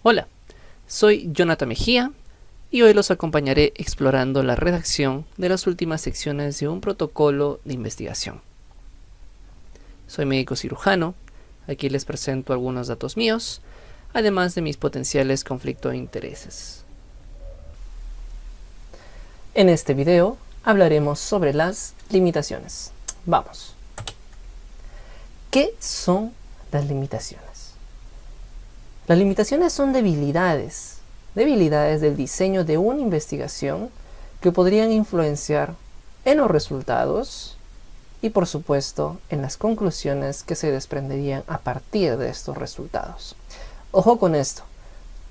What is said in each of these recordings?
Hola, soy Jonathan Mejía y hoy los acompañaré explorando la redacción de las últimas secciones de un protocolo de investigación. Soy médico cirujano, aquí les presento algunos datos míos, además de mis potenciales conflictos de intereses. En este video hablaremos sobre las limitaciones. Vamos. ¿Qué son las limitaciones? Las limitaciones son debilidades del diseño de una investigación que podrían influenciar en los resultados y, por supuesto, en las conclusiones que se desprenderían a partir de estos resultados. Ojo con esto,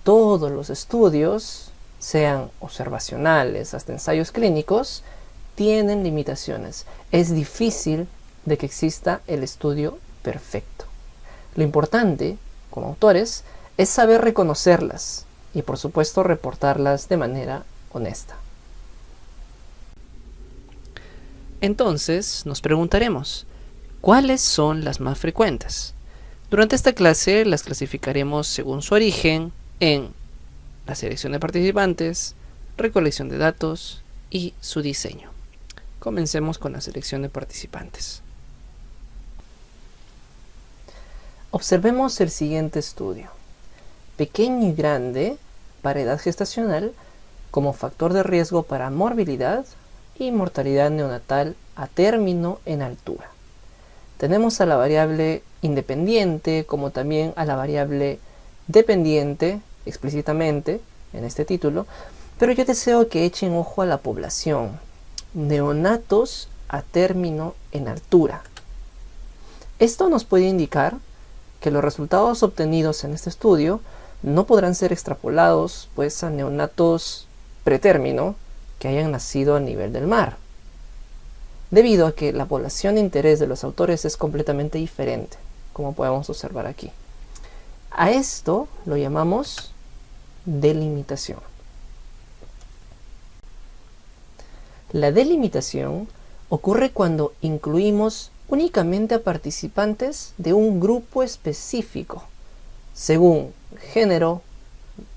todos los estudios, sean observacionales hasta ensayos clínicos, tienen limitaciones. Es difícil de que exista el estudio perfecto. Lo importante, como autores, es saber reconocerlas y, por supuesto, reportarlas de manera honesta. Entonces, nos preguntaremos, ¿cuáles son las más frecuentes? Durante esta clase las clasificaremos según su origen en la selección de participantes, recolección de datos y su diseño. Comencemos con la selección de participantes. Observemos el siguiente estudio. Pequeño y grande para edad gestacional como factor de riesgo para morbilidad y mortalidad neonatal a término en altura. Tenemos a la variable independiente como también a la variable dependiente explícitamente en este título, pero yo deseo que echen ojo a la población. Neonatos a término en altura. Esto nos puede indicar que los resultados obtenidos en este estudio no podrán ser extrapolados pues a neonatos pretérmino que hayan nacido a nivel del mar, debido a que la población de interés de los autores es completamente diferente, como podemos observar aquí. A esto lo llamamos delimitación. La delimitación ocurre cuando incluimos únicamente a participantes de un grupo específico, según género,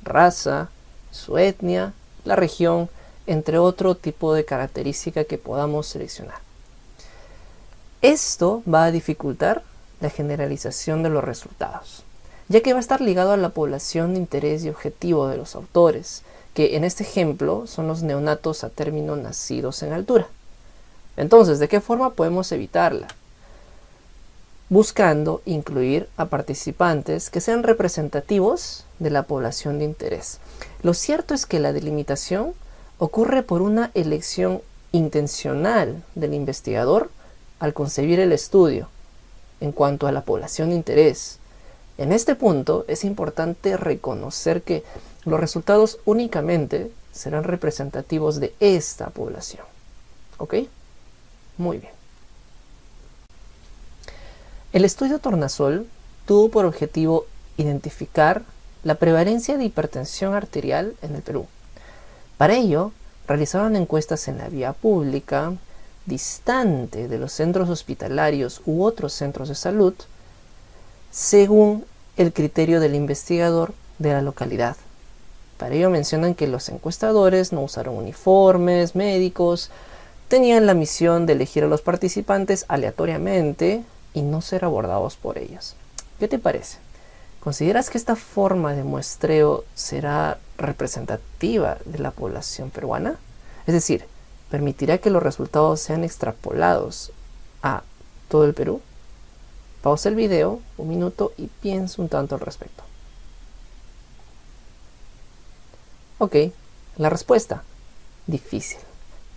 raza, su etnia, la región, entre otro tipo de característica que podamos seleccionar. Esto va a dificultar la generalización de los resultados, ya que va a estar ligado a la población de interés y objetivo de los autores, que en este ejemplo son los neonatos a término nacidos en altura. Entonces, ¿de qué forma podemos evitarla? Buscando incluir a participantes que sean representativos de la población de interés. Lo cierto es que la delimitación ocurre por una elección intencional del investigador al concebir el estudio en cuanto a la población de interés. En este punto es importante reconocer que los resultados únicamente serán representativos de esta población. ¿Ok? Muy bien. El estudio Tornasol tuvo por objetivo identificar la prevalencia de hipertensión arterial en el Perú. Para ello, realizaron encuestas en la vía pública, distante de los centros hospitalarios u otros centros de salud, según el criterio del investigador de la localidad. Para ello mencionan que los encuestadores no usaron uniformes médicos, tenían la misión de elegir a los participantes aleatoriamente y no ser abordados por ellos. ¿Qué te parece? ¿Consideras que esta forma de muestreo será representativa de la población peruana? Es decir, ¿permitirá que los resultados sean extrapolados a todo el Perú? Pausa el video un minuto y piensa un tanto al respecto. Ok, la respuesta, difícil,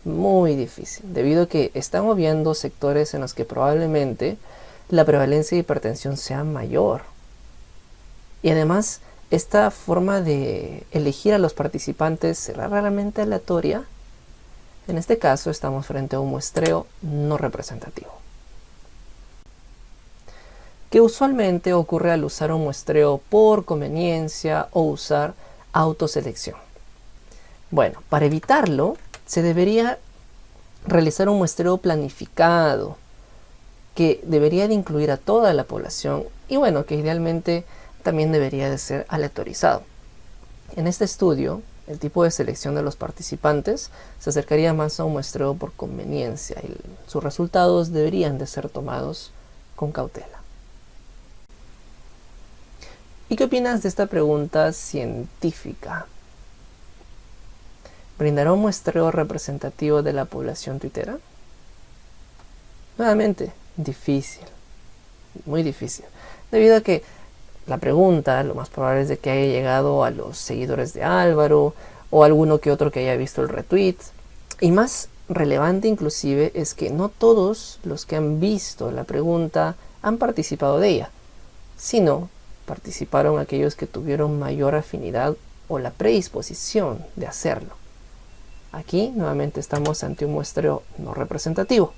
muy difícil, debido a que estamos viendo sectores en los que probablemente la prevalencia de hipertensión sea mayor. Y además, esta forma de elegir a los participantes será realmente aleatoria. En este caso, estamos frente a un muestreo no representativo, que usualmente ocurre al usar un muestreo por conveniencia o usar autoselección. Bueno, para evitarlo, se debería realizar un muestreo planificado, que debería de incluir a toda la población y bueno, que idealmente también debería de ser aleatorizado. En este estudio, el tipo de selección de los participantes se acercaría más a un muestreo por conveniencia y sus resultados deberían de ser tomados con cautela. ¿Y qué opinas de esta pregunta científica? ¿Brindará un muestreo representativo de la población tuitera? Nuevamente, difícil, muy difícil, debido a que la pregunta lo más probable es de que haya llegado a los seguidores de Álvaro o alguno que otro que haya visto el retweet. Y más relevante inclusive es que no todos los que han visto la pregunta han participado de ella, sino participaron aquellos que tuvieron mayor afinidad o la predisposición de hacerlo. Aquí nuevamente estamos ante un muestreo no representativo,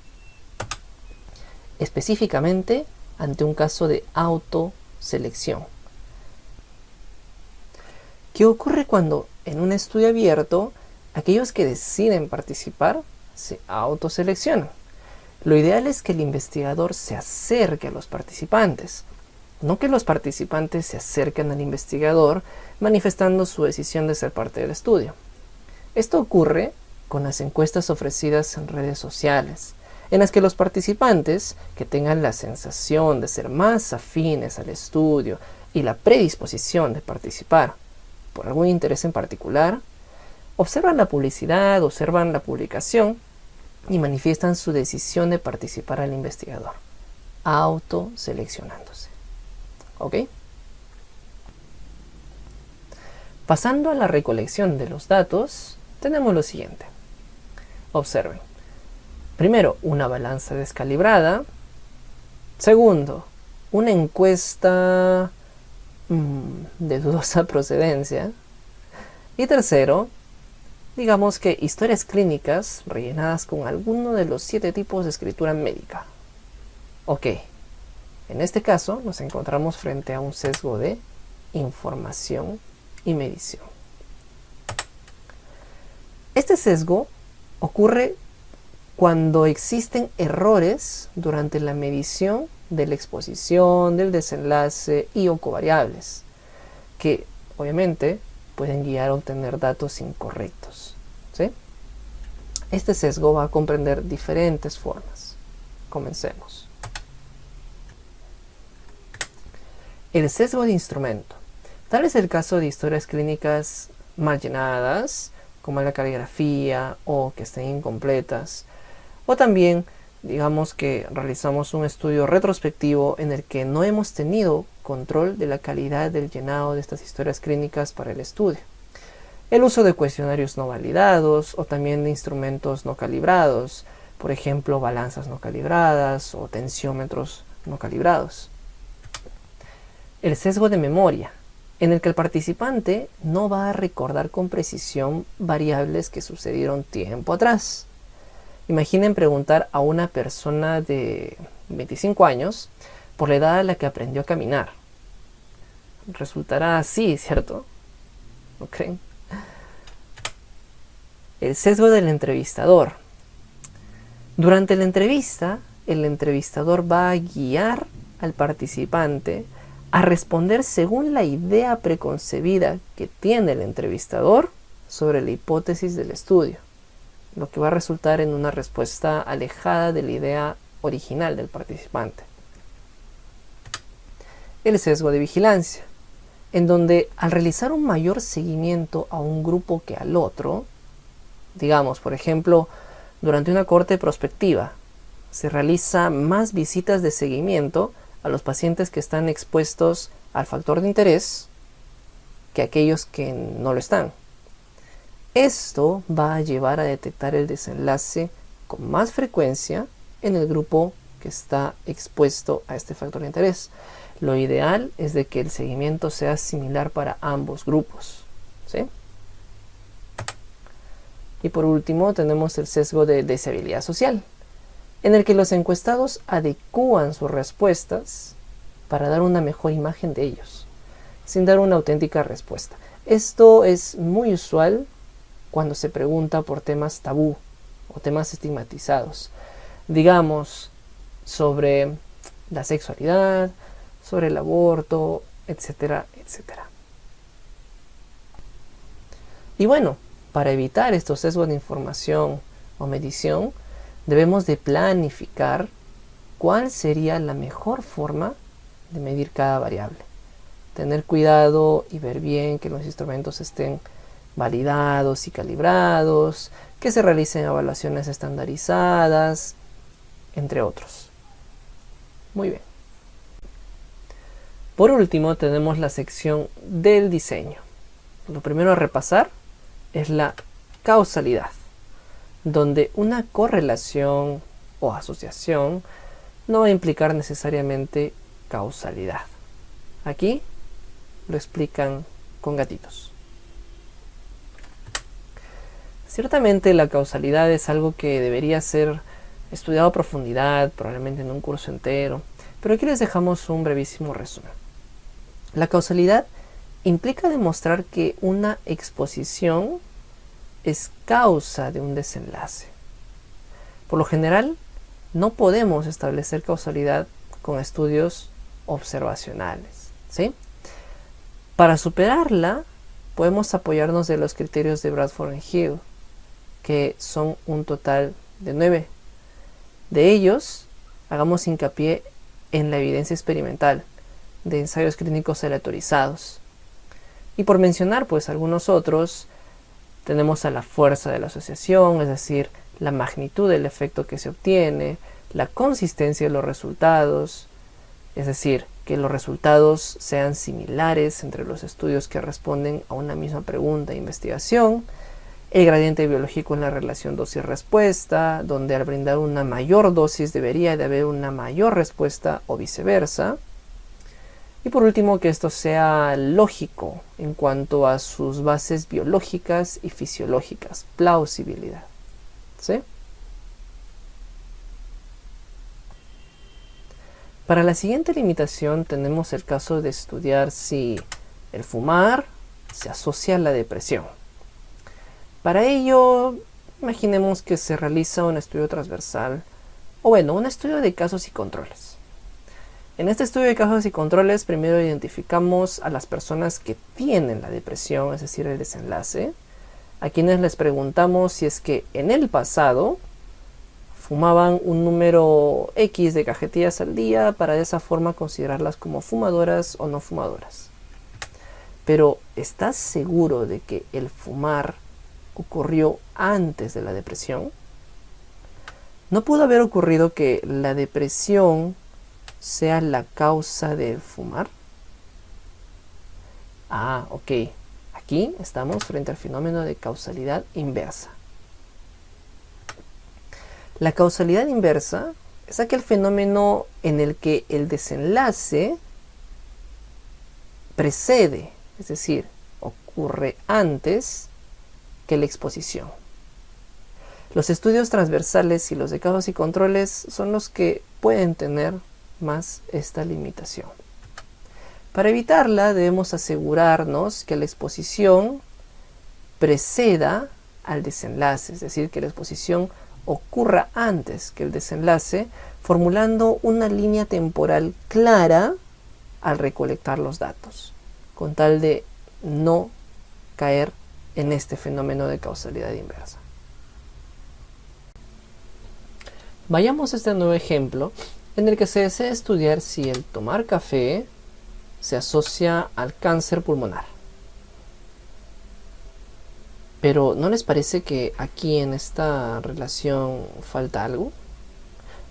específicamente ante un caso de autoselección. ¿Qué ocurre cuando en un estudio abierto aquellos que deciden participar se autoseleccionan? Lo ideal es que el investigador se acerque a los participantes, no que los participantes se acerquen al investigador manifestando su decisión de ser parte del estudio. Esto ocurre con las encuestas ofrecidas en redes sociales, en las que los participantes que tengan la sensación de ser más afines al estudio y la predisposición de participar por algún interés en particular, observan la publicidad, observan la publicación y manifiestan su decisión de participar al investigador, autoseleccionándose. ¿Ok? Pasando a la recolección de los datos, tenemos lo siguiente. Observen. Primero, una balanza descalibrada. Segundo, una encuesta de dudosa procedencia. Y tercero, digamos que historias clínicas rellenadas con alguno de los 7 tipos de escritura médica. Ok, en este caso nos encontramos frente a un sesgo de información y medición. Este sesgo ocurre cuando existen errores durante la medición de la exposición, del desenlace y o covariables, que obviamente pueden guiar a obtener datos incorrectos, ¿sí? Este sesgo va a comprender diferentes formas. Comencemos. El sesgo de instrumento. Tal es el caso de historias clínicas mal llenadas, como la caligrafía o que estén incompletas. O también, digamos que realizamos un estudio retrospectivo en el que no hemos tenido control de la calidad del llenado de estas historias clínicas para el estudio. El uso de cuestionarios no validados o también de instrumentos no calibrados, por ejemplo, balanzas no calibradas o tensiómetros no calibrados. El sesgo de memoria, en el que el participante no va a recordar con precisión variables que sucedieron tiempo atrás. Imaginen preguntar a una persona de 25 años por la edad a la que aprendió a caminar. Resultará así, ¿cierto? ¿No creen? El sesgo del entrevistador. Durante la entrevista, el entrevistador va a guiar al participante a responder según la idea preconcebida que tiene el entrevistador sobre la hipótesis del estudio, lo que va a resultar en una respuesta alejada de la idea original del participante. El sesgo de vigilancia, en donde al realizar un mayor seguimiento a un grupo que al otro, digamos, por ejemplo, durante una corte prospectiva, se realiza más visitas de seguimiento a los pacientes que están expuestos al factor de interés que aquellos que no lo están. Esto va a llevar a detectar el desenlace con más frecuencia en el grupo que está expuesto a este factor de interés. Lo ideal es de que el seguimiento sea similar para ambos grupos, ¿sí? Y por último tenemos el sesgo de deseabilidad social, en el que los encuestados adecúan sus respuestas para dar una mejor imagen de ellos, sin dar una auténtica respuesta. Esto es muy usual cuando se pregunta por temas tabú o temas estigmatizados, digamos, sobre la sexualidad, sobre el aborto, etcétera, etcétera. Y bueno, para evitar estos sesgos de información o medición, debemos de planificar cuál sería la mejor forma de medir cada variable. Tener cuidado y ver bien que los instrumentos estén validados y calibrados, que se realicen evaluaciones estandarizadas, entre otros. Muy bien. Por último, tenemos la sección del diseño. Lo primero a repasar es la causalidad, donde una correlación o asociación no va a implicar necesariamente causalidad. Aquí lo explican con gatitos. Ciertamente la causalidad es algo que debería ser estudiado a profundidad, probablemente en un curso entero, pero aquí les dejamos un brevísimo resumen. La causalidad implica demostrar que una exposición es causa de un desenlace. Por lo general, no podemos establecer causalidad con estudios observacionales, ¿sí? Para superarla, podemos apoyarnos de los criterios de Bradford y Hill, que son un total de 9. De ellos, hagamos hincapié en la evidencia experimental de ensayos clínicos aleatorizados. Y por mencionar pues algunos otros, tenemos a la fuerza de la asociación, es decir, la magnitud del efecto que se obtiene, la consistencia de los resultados, es decir, que los resultados sean similares entre los estudios que responden a una misma pregunta de investigación, el gradiente biológico en la relación dosis-respuesta, donde al brindar una mayor dosis debería de haber una mayor respuesta o viceversa. Y por último, que esto sea lógico en cuanto a sus bases biológicas y fisiológicas, plausibilidad. ¿Sí? Para la siguiente limitación tenemos el caso de estudiar si el fumar se asocia a la depresión. Para ello, imaginemos que se realiza un estudio transversal, o bueno, un estudio de casos y controles. En este estudio de casos y controles, primero identificamos a las personas que tienen la depresión, es decir, el desenlace, a quienes les preguntamos si es que en el pasado fumaban un número X de cajetillas al día para de esa forma considerarlas como fumadoras o no fumadoras. Pero, ¿estás seguro de que el fumar ocurrió antes de la depresión? ¿No pudo haber ocurrido que la depresión sea la causa del fumar? Ah, ok. Aquí estamos frente al fenómeno de causalidad inversa. La causalidad inversa es aquel fenómeno en el que el desenlace precede, es decir, ocurre antes que la exposición. Los estudios transversales y los de casos y controles son los que pueden tener más esta limitación. Para evitarla debemos asegurarnos que la exposición preceda al desenlace, es decir, que la exposición ocurra antes que el desenlace, formulando una línea temporal clara al recolectar los datos, con tal de no caer en este fenómeno de causalidad inversa. Vayamos a este nuevo ejemplo en el que se desea estudiar si el tomar café se asocia al cáncer pulmonar. Pero ¿no les parece que aquí en esta relación falta algo?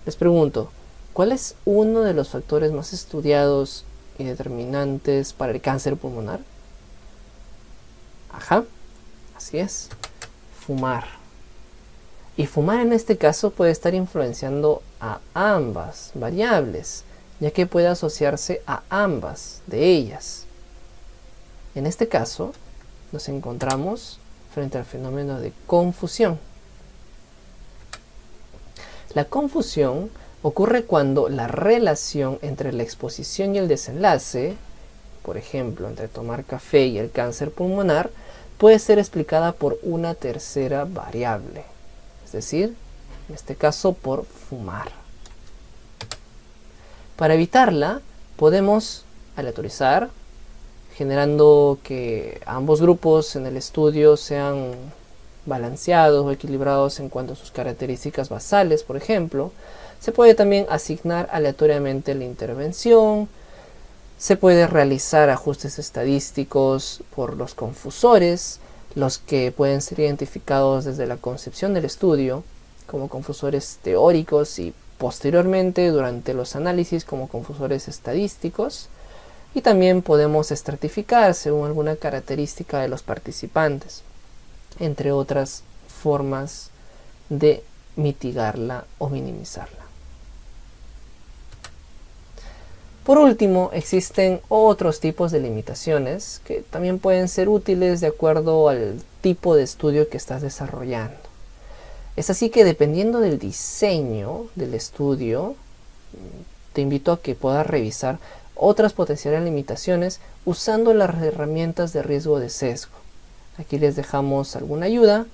Les pregunto, ¿cuál es uno de los factores más estudiados y determinantes para el cáncer pulmonar? Ajá, así es, fumar. Y fumar en este caso puede estar influenciando a ambas variables, ya que puede asociarse a ambas de ellas. En este caso, nos encontramos frente al fenómeno de confusión. La confusión ocurre cuando la relación entre la exposición y el desenlace, por ejemplo, entre tomar café y el cáncer pulmonar, puede ser explicada por una tercera variable, es decir, en este caso por fumar. Para evitarla, podemos aleatorizar, generando que ambos grupos en el estudio sean balanceados o equilibrados en cuanto a sus características basales, por ejemplo. Se puede también asignar aleatoriamente la intervención. Se puede realizar ajustes estadísticos por los confusores, los que pueden ser identificados desde la concepción del estudio como confusores teóricos y posteriormente durante los análisis como confusores estadísticos. Y también podemos estratificar según alguna característica de los participantes, entre otras formas de mitigarla o minimizarla. Por último, existen otros tipos de limitaciones que también pueden ser útiles de acuerdo al tipo de estudio que estás desarrollando. Es así que dependiendo del diseño del estudio, te invito a que puedas revisar otras potenciales limitaciones usando las herramientas de riesgo de sesgo. Aquí les dejamos alguna ayuda.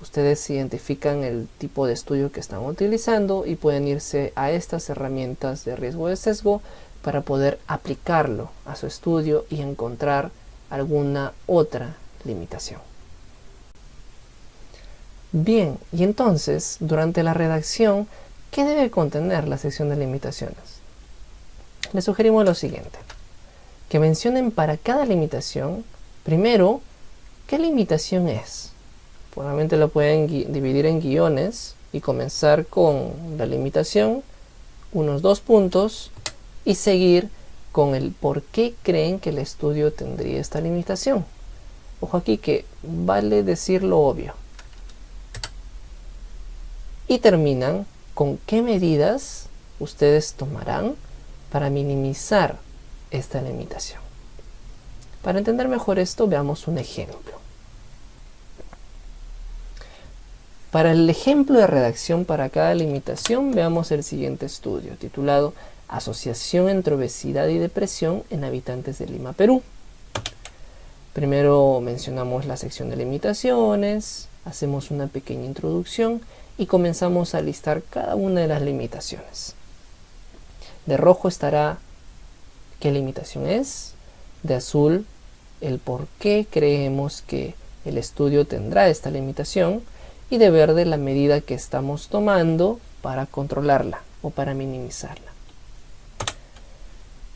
Ustedes identifican el tipo de estudio que están utilizando y pueden irse a estas herramientas de riesgo de sesgo para poder aplicarlo a su estudio y encontrar alguna otra limitación. Bien, y entonces, durante la redacción, ¿qué debe contener la sección de limitaciones? Les sugerimos lo siguiente: que mencionen para cada limitación, primero, ¿qué limitación es? Probablemente lo pueden dividir en guiones y comenzar con la limitación, unos 2 puntos, y seguir con el por qué creen que el estudio tendría esta limitación. Ojo aquí que vale decir lo obvio. Y terminan con qué medidas ustedes tomarán para minimizar esta limitación. Para entender mejor esto, veamos un ejemplo. Para el ejemplo de redacción para cada limitación, veamos el siguiente estudio, titulado Asociación entre obesidad y depresión en habitantes de Lima, Perú. Primero mencionamos la sección de limitaciones, hacemos una pequeña introducción y comenzamos a listar cada una de las limitaciones. De rojo estará qué limitación es, de azul el por qué creemos que el estudio tendrá esta limitación, y de verde la medida que estamos tomando para controlarla o para minimizarla.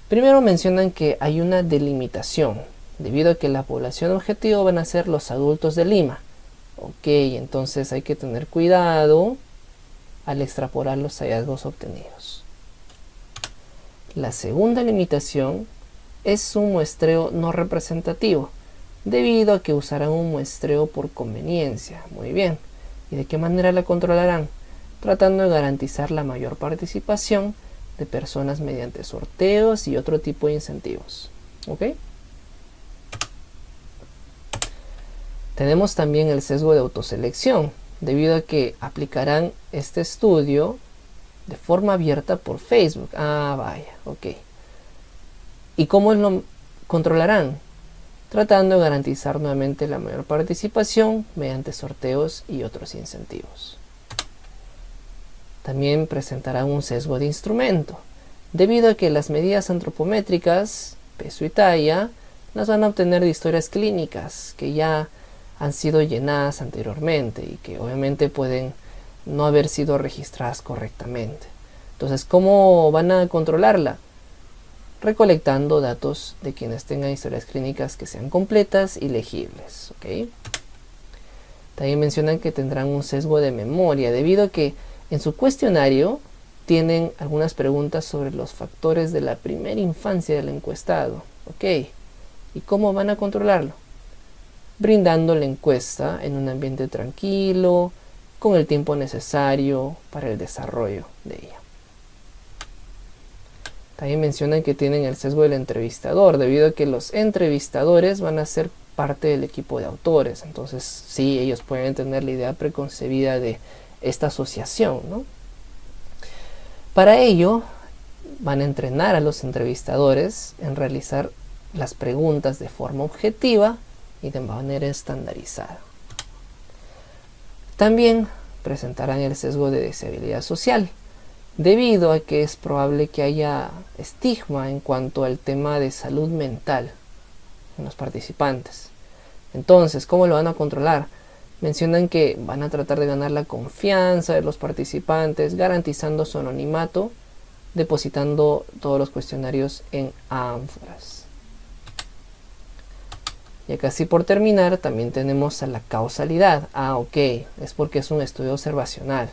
Primero mencionan que hay una delimitación, debido a que la población objetivo van a ser los adultos de Lima. Ok, entonces hay que tener cuidado al extrapolar los hallazgos obtenidos. La segunda limitación es un muestreo no representativo, debido a que usarán un muestreo por conveniencia. Muy bien. ¿Y de qué manera la controlarán? Tratando de garantizar la mayor participación de personas mediante sorteos y otro tipo de incentivos. ¿Ok? Tenemos también el sesgo de autoselección, debido a que aplicarán este estudio de forma abierta por Facebook. Ah, vaya, ok. ¿Y cómo lo controlarán? Tratando de garantizar nuevamente la mayor participación mediante sorteos y otros incentivos. También presentarán un sesgo de instrumento, debido a que las medidas antropométricas, peso y talla, las van a obtener de historias clínicas que ya han sido llenadas anteriormente y que obviamente pueden no haber sido registradas correctamente. Entonces, ¿cómo van a controlarla? Recolectando datos de quienes tengan historias clínicas que sean completas y legibles. ¿Okay? También mencionan que tendrán un sesgo de memoria, debido a que en su cuestionario tienen algunas preguntas sobre los factores de la primera infancia del encuestado. ¿Ok? ¿Y cómo van a controlarlo? Brindando la encuesta en un ambiente tranquilo, con el tiempo necesario para el desarrollo de ella. También mencionan que tienen el sesgo del entrevistador, debido a que los entrevistadores van a ser parte del equipo de autores. Entonces, sí, ellos pueden tener la idea preconcebida de esta asociación, ¿no? Para ello, van a entrenar a los entrevistadores en realizar las preguntas de forma objetiva y de manera estandarizada. También presentarán el sesgo de deseabilidad social, debido a que es probable que haya estigma en cuanto al tema de salud mental. en los participantes. Entonces, ¿cómo lo van a controlar? Mencionan que van a tratar de ganar la confianza de los participantes, garantizando su anonimato, depositando todos los cuestionarios en ánforas. Y casi por terminar, también tenemos a la causalidad. Ok, es porque es un estudio observacional.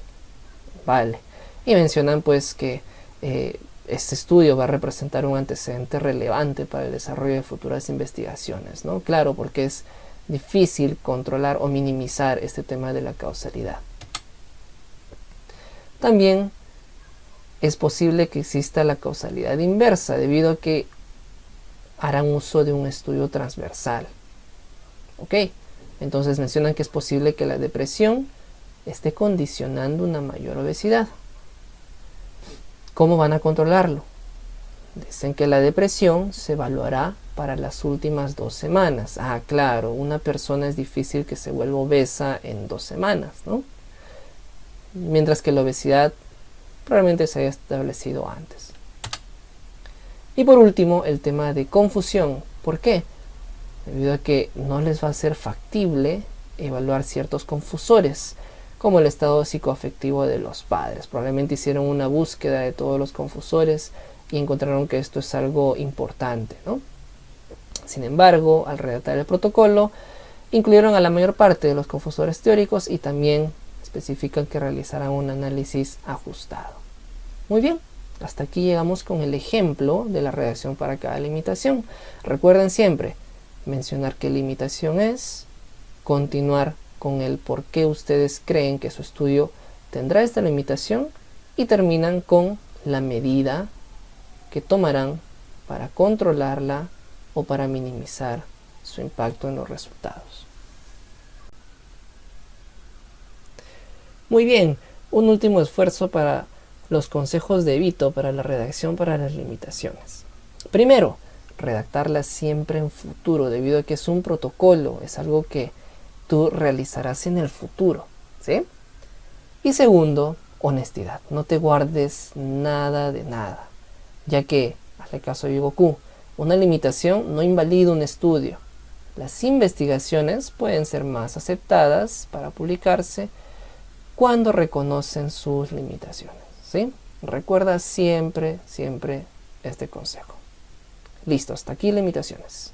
Vale. Y mencionan pues que este estudio va a representar un antecedente relevante para el desarrollo de futuras investigaciones, ¿no? Claro, porque es difícil controlar o minimizar este tema de la causalidad. También es posible que exista la causalidad inversa, debido a que harán uso de un estudio transversal. Ok, entonces mencionan que es posible que la depresión esté condicionando una mayor obesidad. ¿Cómo van a controlarlo? Dicen que la depresión se evaluará para las últimas 2 semanas. Claro, una persona es difícil que se vuelva obesa en 2 semanas, ¿no? Mientras que la obesidad probablemente se haya establecido antes. Y por último, el tema de confusión. ¿Por qué? Debido a que no les va a ser factible evaluar ciertos confusores, como el estado psicoafectivo de los padres. Probablemente hicieron una búsqueda de todos los confusores y encontraron que esto es algo importante, ¿no? Sin embargo, al redactar el protocolo, incluyeron a la mayor parte de los confusores teóricos y también especifican que realizarán un análisis ajustado. Muy bien, hasta aquí llegamos con el ejemplo de la redacción para cada limitación. Recuerden siempre mencionar qué limitación es, continuar con el por qué ustedes creen que su estudio tendrá esta limitación y terminan con la medida que tomarán para controlarla o para minimizar su impacto en los resultados. Muy bien, un último esfuerzo para los consejos de Vito para la redacción para las limitaciones. Primero, redactarla siempre en futuro, debido a que es un protocolo, es algo que tú realizarás en el futuro, ¿sí? Y segundo, honestidad. No te guardes nada de nada, ya que, hazle caso a Yugoku, una limitación no invalida un estudio. Las investigaciones pueden ser más aceptadas para publicarse cuando reconocen sus limitaciones, ¿sí? Recuerda siempre este consejo. Listo, hasta aquí limitaciones.